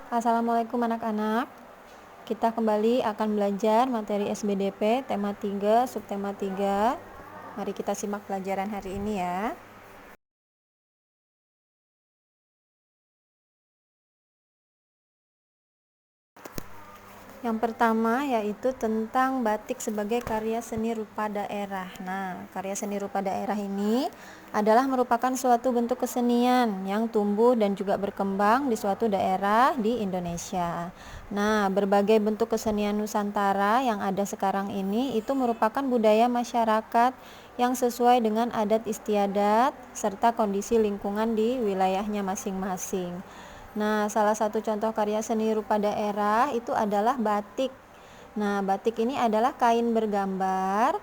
Assalamualaikum anak-anak. Kita kembali akan belajar materi SBDP tema 3, subtema 3. Mari kita simak pelajaran hari ini ya. Yang pertama yaitu tentang batik sebagai karya seni rupa daerah. Nah, karya seni rupa daerah ini adalah merupakan suatu bentuk kesenian yang tumbuh dan juga berkembang di suatu daerah di Indonesia. Nah, berbagai bentuk kesenian Nusantara yang ada sekarang ini itu merupakan budaya masyarakat yang sesuai dengan adat istiadat serta kondisi lingkungan di wilayahnya masing-masing. Nah, salah satu contoh karya seni rupa daerah itu adalah batik. Nah, batik ini adalah kain bergambar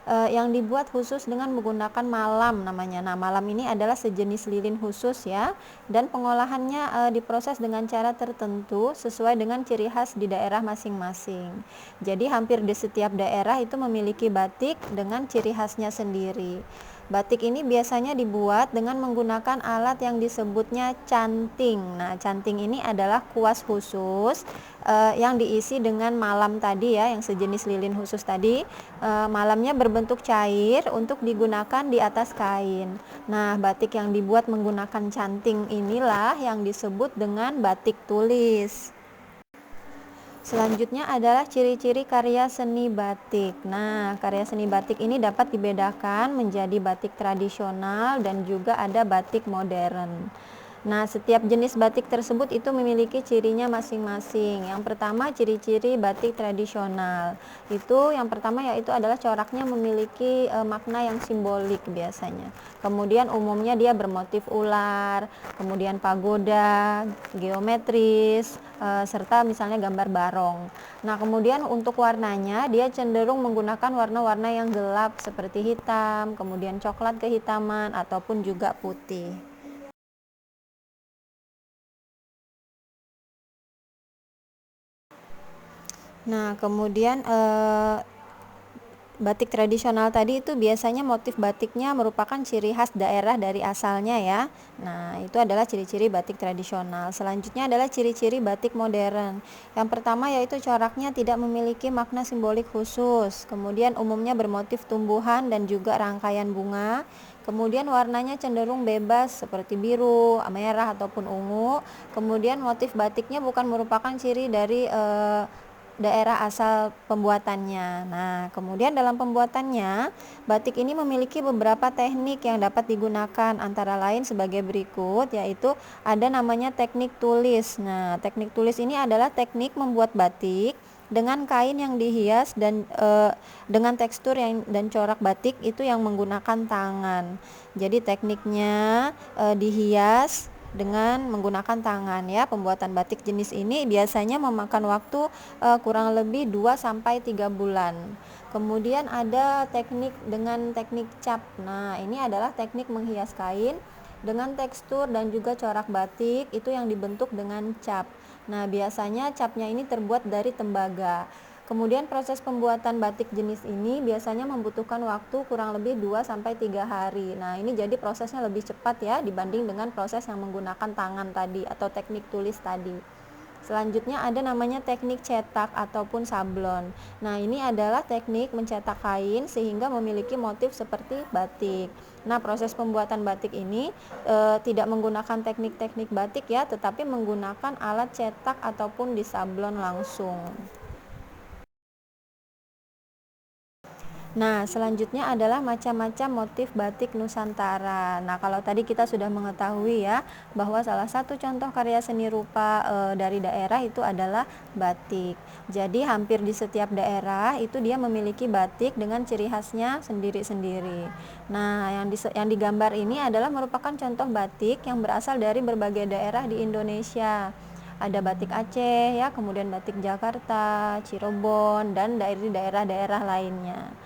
yang dibuat khusus dengan menggunakan malam namanya. Nah, malam ini adalah sejenis lilin khusus ya, dan pengolahannya diproses dengan cara tertentu sesuai dengan ciri khas di daerah masing-masing. Jadi hampir di setiap daerah itu memiliki batik dengan ciri khasnya sendiri. Batik ini biasanya dibuat dengan menggunakan alat yang disebutnya canting. Nah, canting ini adalah kuas khusus yang diisi dengan malam tadi ya, yang sejenis lilin khusus tadi. Malamnya berbentuk cair untuk digunakan di atas kain. Nah, batik yang dibuat menggunakan canting inilah yang disebut dengan batik tulis. Selanjutnya adalah ciri-ciri karya seni batik. Nah, karya seni batik ini dapat dibedakan menjadi batik tradisional dan juga ada batik modern. Nah, setiap jenis batik tersebut itu memiliki cirinya masing-masing. Yang pertama, ciri-ciri batik tradisional. Itu yang pertama yaitu adalah coraknya memiliki makna yang simbolik biasanya. Kemudian umumnya dia bermotif ular, kemudian pagoda, geometris, serta misalnya gambar barong. Nah, kemudian untuk warnanya dia cenderung menggunakan warna-warna yang gelap seperti hitam, kemudian coklat kehitaman ataupun juga putih. Nah, kemudian batik tradisional tadi itu biasanya motif batiknya merupakan ciri khas daerah dari asalnya ya. Nah, itu adalah ciri-ciri batik tradisional. Selanjutnya adalah ciri-ciri batik modern. Yang pertama yaitu coraknya tidak memiliki makna simbolik khusus. Kemudian umumnya bermotif tumbuhan dan juga rangkaian bunga. Kemudian warnanya cenderung bebas seperti biru, merah ataupun ungu. Kemudian motif batiknya bukan merupakan ciri dari daerah asal pembuatannya. Nah, kemudian dalam pembuatannya, batik ini memiliki beberapa teknik yang dapat digunakan, antara lain sebagai berikut, yaitu ada namanya teknik tulis. Nah, teknik tulis ini adalah teknik membuat batik dengan kain yang dihias dan dengan tekstur dan corak batik itu yang menggunakan tangan. Jadi tekniknya dihias dengan menggunakan tangan ya. Pembuatan batik jenis ini biasanya memakan waktu kurang lebih 2-3 bulan. Kemudian ada teknik dengan teknik cap. Nah, ini adalah teknik menghias kain dengan tekstur dan juga corak batik itu yang dibentuk dengan cap. Nah, biasanya capnya ini terbuat dari tembaga. Kemudian proses pembuatan batik jenis ini biasanya membutuhkan waktu kurang lebih 2-3 hari. Nah, ini jadi prosesnya lebih cepat ya dibanding dengan proses yang menggunakan tangan tadi atau teknik tulis tadi. Selanjutnya ada namanya teknik cetak ataupun sablon. Nah, ini adalah teknik mencetak kain sehingga memiliki motif seperti batik. Nah, proses pembuatan batik ini tidak menggunakan teknik-teknik batik ya, tetapi menggunakan alat cetak ataupun disablon langsung. Nah, selanjutnya adalah macam-macam motif batik Nusantara. Nah, kalau tadi kita sudah mengetahui ya bahwa salah satu contoh karya seni rupa dari daerah itu adalah batik. Jadi hampir di setiap daerah itu dia memiliki batik dengan ciri khasnya sendiri-sendiri. Nah, yang digambar ini adalah merupakan contoh batik yang berasal dari berbagai daerah di Indonesia. Ada batik Aceh ya, kemudian batik Jakarta, Cirebon, dan dari daerah-daerah lainnya.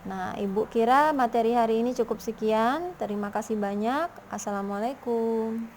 Nah, Ibu kira materi hari ini cukup sekian. Terima kasih banyak. Assalamualaikum.